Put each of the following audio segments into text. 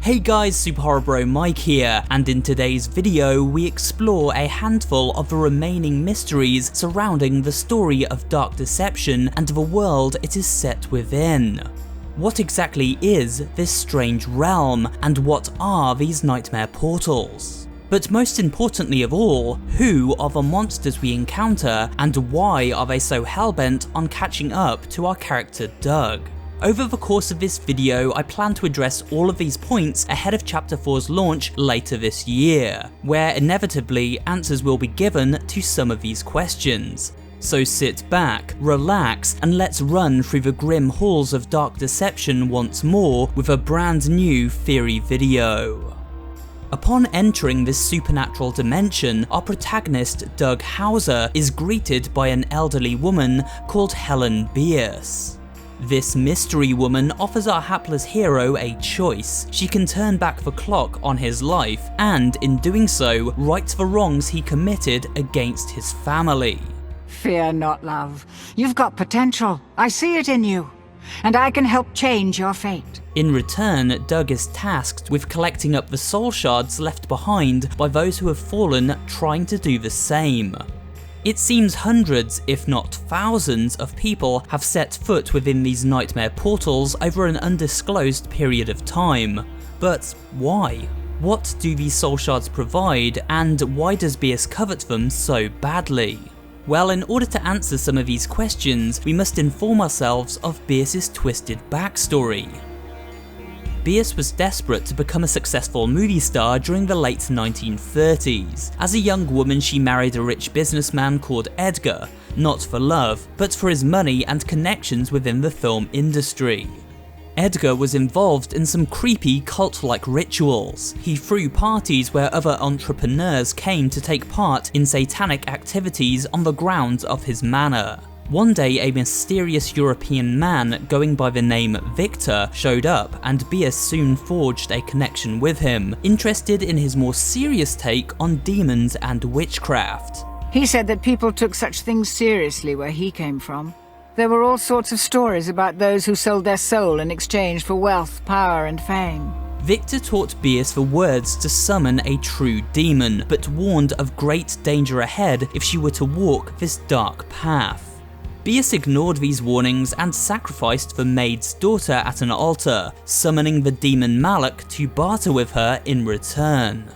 Hey guys, SuperHorrorBro Mike here, and in today's video we explore a handful of the remaining mysteries surrounding the story of Dark Deception and the world it is set within. What exactly is this strange realm, and what are these nightmare portals? But most importantly of all, who are the monsters we encounter, and why are they so hellbent on catching up to our character Doug? Over the course of this video, I plan to address all of these points ahead of Chapter 4's launch later this year, where inevitably answers will be given to some of these questions. So sit back, relax, and let's run through the grim halls of Dark Deception once more with a brand new theory video. Upon entering this supernatural dimension, our protagonist Doug Hauser is greeted by an elderly woman called Helen Bierce. This mystery woman offers our hapless hero a choice. She can turn back the clock on his life, and in doing so, right the wrongs he committed against his family. Fear not, love. You've got potential. I see it in you, and I can help change your fate. In return, Doug is tasked with collecting up the soul shards left behind by those who have fallen trying to do the same. It seems hundreds, if not thousands, of people have set foot within these nightmare portals over an undisclosed period of time. But why? What do these soul shards provide, and why does Bierce covet them so badly? Well, in order to answer some of these questions, we must inform ourselves of Bierce's twisted backstory. Bierce was desperate to become a successful movie star during the late 1930s. As a young woman, she married a rich businessman called Edgar, not for love, but for his money and connections within the film industry. Edgar was involved in some creepy cult-like rituals. He threw parties where other entrepreneurs came to take part in satanic activities on the grounds of his manor. One day, a mysterious European man going by the name Victor showed up, and Bierce soon forged a connection with him, interested in his more serious take on demons and witchcraft. He said that people took such things seriously where he came from. There were all sorts of stories about those who sold their soul in exchange for wealth, power, and fame. Victor taught Bierce the words to summon a true demon, but warned of great danger ahead if she were to walk this dark path. Bierce ignored these warnings and sacrificed the maid's daughter at an altar, summoning the demon Malak to barter with her in return.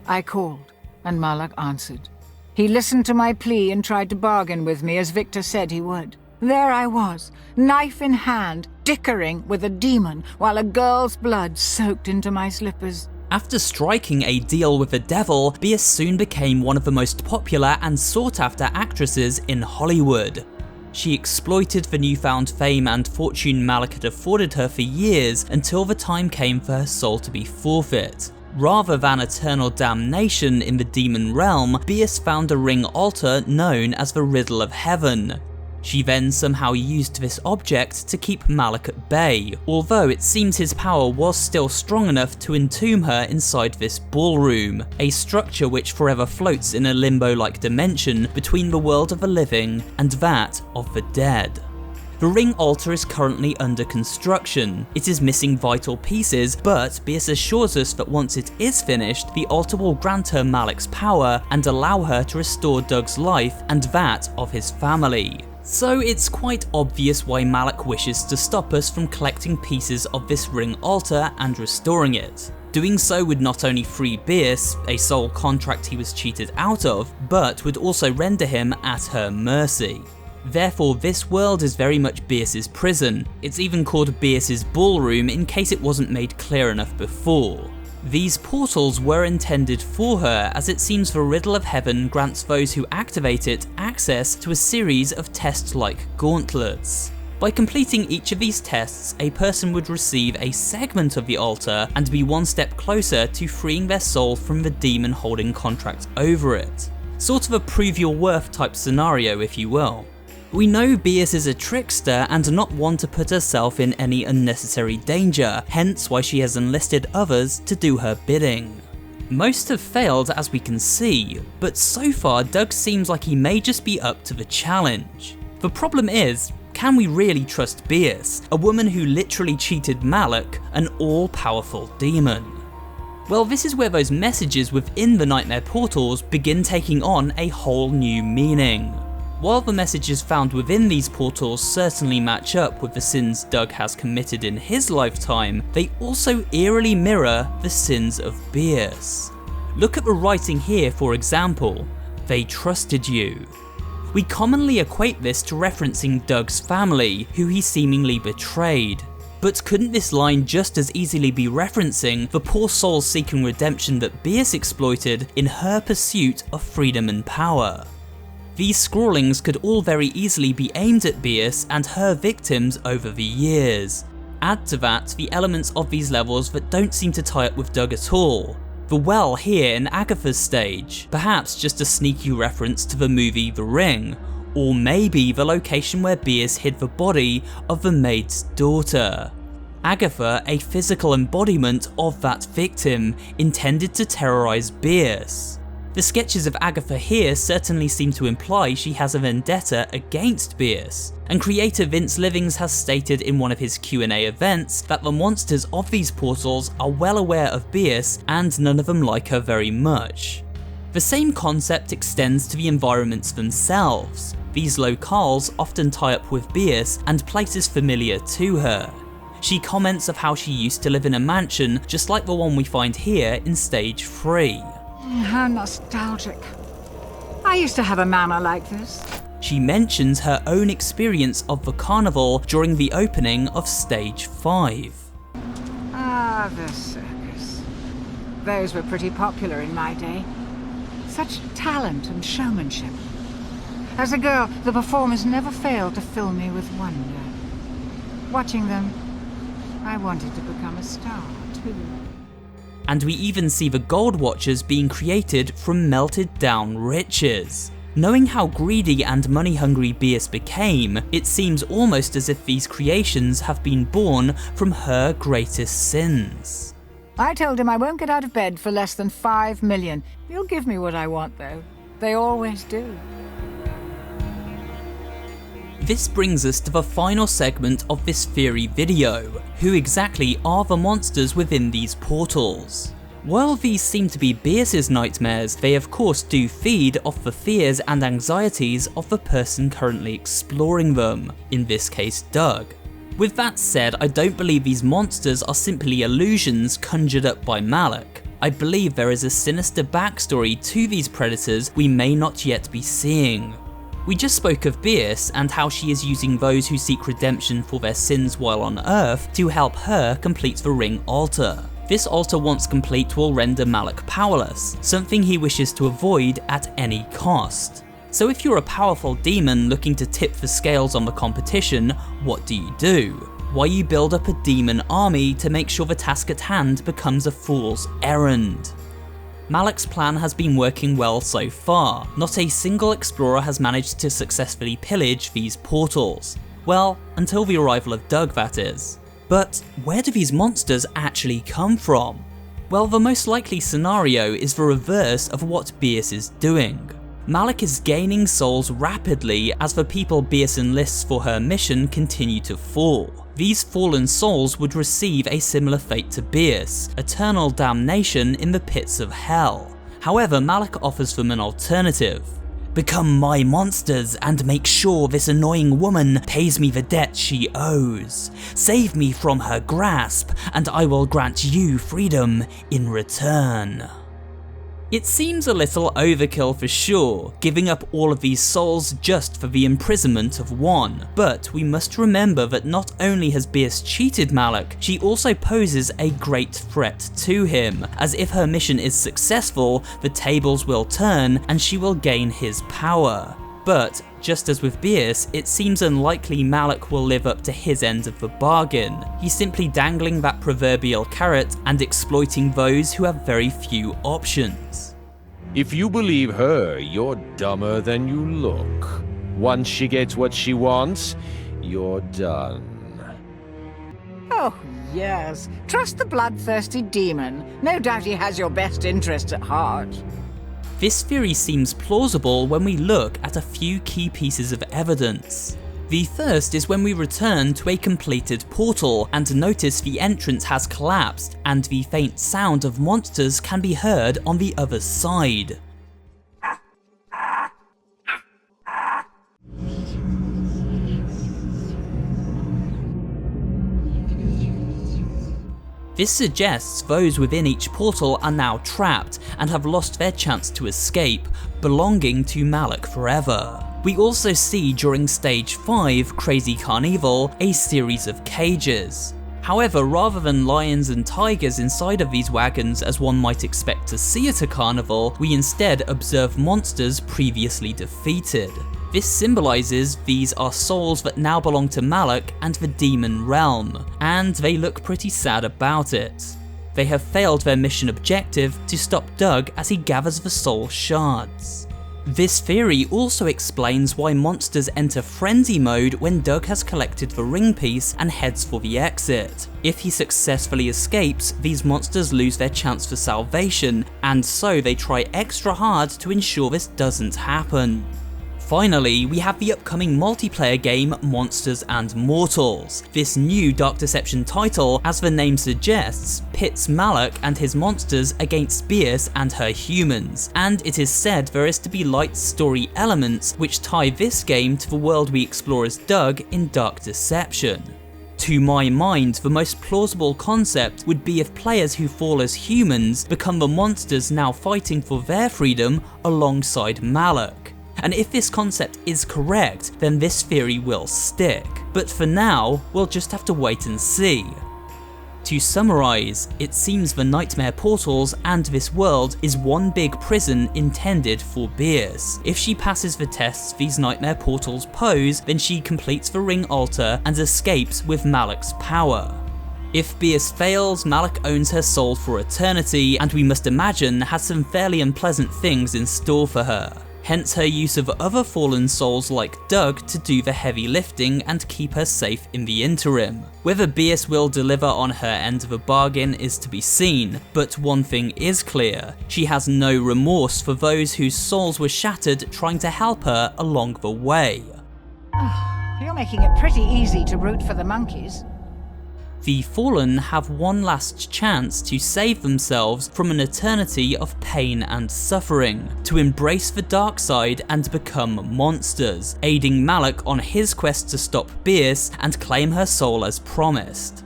I called, and Malak answered. He listened to my plea and tried to bargain with me as Victor said he would. There I was, knife in hand, dickering with a demon, while a girl's blood soaked into my slippers. After striking a deal with the devil, Bierce soon became one of the most popular and sought-after actresses in Hollywood. She exploited the newfound fame and fortune Malak had afforded her for years until the time came for her soul to be forfeit. Rather than eternal damnation in the demon realm, Bierce found a ring altar known as the Riddle of Heaven. She then somehow used this object to keep Malak at bay, although it seems his power was still strong enough to entomb her inside this ballroom, a structure which forever floats in a limbo-like dimension between the world of the living and that of the dead. The ring altar is currently under construction. It is missing vital pieces, but Bierce assures us that once it is finished, the altar will grant her Malak's power and allow her to restore Doug's life and that of his family. So it's quite obvious why Malak wishes to stop us from collecting pieces of this ring altar and restoring it. Doing so would not only free Bierce, a soul contract he was cheated out of, but would also render him at her mercy. Therefore, this world is very much Bierce's prison. It's even called Bierce's ballroom in case it wasn't made clear enough before. These portals were intended for her, as it seems the Riddle of Heaven grants those who activate it access to a series of test-like gauntlets. By completing each of these tests, a person would receive a segment of the altar and be one step closer to freeing their soul from the demon holding contract over it. Sort of a prove your worth type scenario, if you will. We know Bierce is a trickster and not one to put herself in any unnecessary danger, hence why she has enlisted others to do her bidding. Most have failed, as we can see, but so far Doug seems like he may just be up to the challenge. The problem is, Can we really trust Bierce, a woman who literally cheated Malak, an all-powerful demon? Well, this is where those messages within the nightmare portals begin taking on a whole new meaning. While the messages found within these portals certainly match up with the sins Doug has committed in his lifetime, they also eerily mirror the sins of Bierce. Look at the writing here, for example. They trusted you. We commonly equate this to referencing Doug's family, who he seemingly betrayed. But couldn't this line just as easily be referencing the poor souls seeking redemption that Bierce exploited in her pursuit of freedom and power? These scrawlings could all very easily be aimed at Bierce and her victims over the years. Add to that the elements of these levels that don't seem to tie up with Doug at all. The well here in Agatha's stage, perhaps just a sneaky reference to the movie The Ring, or maybe the location where Bierce hid the body of the maid's daughter. Agatha, a physical embodiment of that victim, intended to terrorize Bierce. The sketches of Agatha here certainly seem to imply she has a vendetta against Bierce, and creator Vince Livings has stated in one of his Q&A events that the monsters of these portals are well aware of Bierce and none of them like her very much. The same concept extends to the environments themselves. These locales often tie up with Bierce and places familiar to her. She comments of how she used to live in a mansion just like the one we find here in stage 3. How nostalgic. I used to have a mama like this. She mentions her own experience of the carnival during the opening of stage 5. Ah, the circus. Those were pretty popular in my day. Such talent and showmanship. As a girl, the performers never failed to fill me with wonder. Watching them, I wanted to become a star, too. And we even see the Gold Watchers being created from melted down riches. Knowing how greedy and money-hungry Bierce became, it seems almost as if these creations have been born from her greatest sins. I told him I won't get out of bed for less than 5 million. He'll give me what I want, though. They always do. This brings us to the final segment of this theory video. Who exactly are the monsters within these portals? While these seem to be Bierce's nightmares, they of course do feed off the fears and anxieties of the person currently exploring them, in this case Doug. With that said, I don't believe these monsters are simply illusions conjured up by Malak. I believe there is a sinister backstory to these predators we may not yet be seeing. We just spoke of Bierce and how she is using those who seek redemption for their sins while on Earth to help her complete the ring altar. This altar once complete will render Malak powerless, something he wishes to avoid at any cost. So if you're a powerful demon looking to tip the scales on the competition, what do? Why you build up a demon army to make sure the task at hand becomes a fool's errand. Malak's plan has been working well so far. Not a single explorer has managed to successfully pillage these portals. Well, until the arrival of Doug, that is. But where do these monsters actually come from? Well, the most likely scenario is the reverse of what Bierce is doing. Malak is gaining souls rapidly as the people Bierce enlists for her mission continue to fall. These fallen souls would receive a similar fate to Bierce, eternal damnation in the pits of hell. However, Malak offers them an alternative. Become my monsters and make sure this annoying woman pays me the debt she owes. Save me from her grasp and I will grant you freedom in return. It seems a little overkill for sure, giving up all of these souls just for the imprisonment of one, but we must remember that not only has Bierce cheated Malak, she also poses a great threat to him, as if her mission is successful, the tables will turn and she will gain his power. But, just as with Bierce, it seems unlikely Malak will live up to his end of the bargain. He's simply dangling that proverbial carrot and exploiting those who have very few options. If you believe her, you're dumber than you look. Once she gets what she wants, you're done. Oh, yes. Trust the bloodthirsty demon. No doubt he has your best interests at heart. This theory seems plausible when we look at a few key pieces of evidence. The first is when we return to a completed portal and notice the entrance has collapsed and the faint sound of monsters can be heard on the other side. This suggests those within each portal are now trapped and have lost their chance to escape, belonging to Malak forever. We also see during stage 5, Crazy Carnival, a series of cages. However, rather than lions and tigers inside of these wagons as one might expect to see at a carnival, we instead observe monsters previously defeated. This symbolizes these are souls that now belong to Malak and the demon realm, and they look pretty sad about it. They have failed their mission objective to stop Doug as he gathers the soul shards. This theory also explains why monsters enter frenzy mode when Doug has collected the ring piece and heads for the exit. If he successfully escapes, these monsters lose their chance for salvation, and so they try extra hard to ensure this doesn't happen. Finally, we have the upcoming multiplayer game Monsters and Mortals. This new Dark Deception title, as the name suggests, pits Malak and his monsters against Bierce and her humans, and it is said there is to be light story elements which tie this game to the world we explore as Doug in Dark Deception. To my mind, the most plausible concept would be if players who fall as humans become the monsters now fighting for their freedom alongside Malak. And if this concept is correct, then this theory will stick. But for now, we'll just have to wait and see. To summarise, it seems the nightmare portals and this world is one big prison intended for Bierce. If she passes the tests these nightmare portals pose, then she completes the ring altar and escapes with Malak's power. If Bierce fails, Malak owns her soul for eternity, and we must imagine has some fairly unpleasant things in store for her. Hence her use of other fallen souls like Doug to do the heavy lifting and keep her safe in the interim. Whether Bierce will deliver on her end of the bargain is to be seen, but one thing is clear, she has no remorse for those whose souls were shattered trying to help her along the way. You're making it pretty easy to root for the monkeys. The Fallen have one last chance to save themselves from an eternity of pain and suffering, to embrace the dark side and become monsters, aiding Malak on his quest to stop Bierce and claim her soul as promised.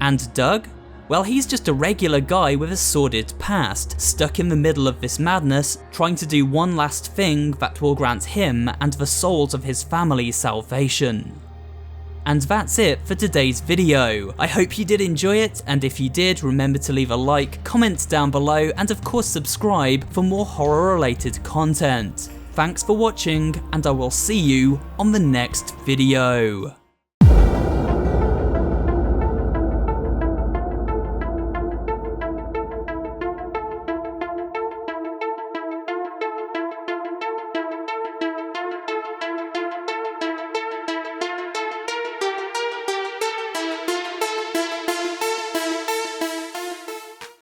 And Doug? Well, he's just a regular guy with a sordid past, stuck in the middle of this madness, trying to do one last thing that will grant him and the souls of his family salvation. And that's it for today's video. I hope you did enjoy it, and if you did, remember to leave a like, comment down below, and of course subscribe for more horror related content. Thanks for watching, and I will see you on the next video.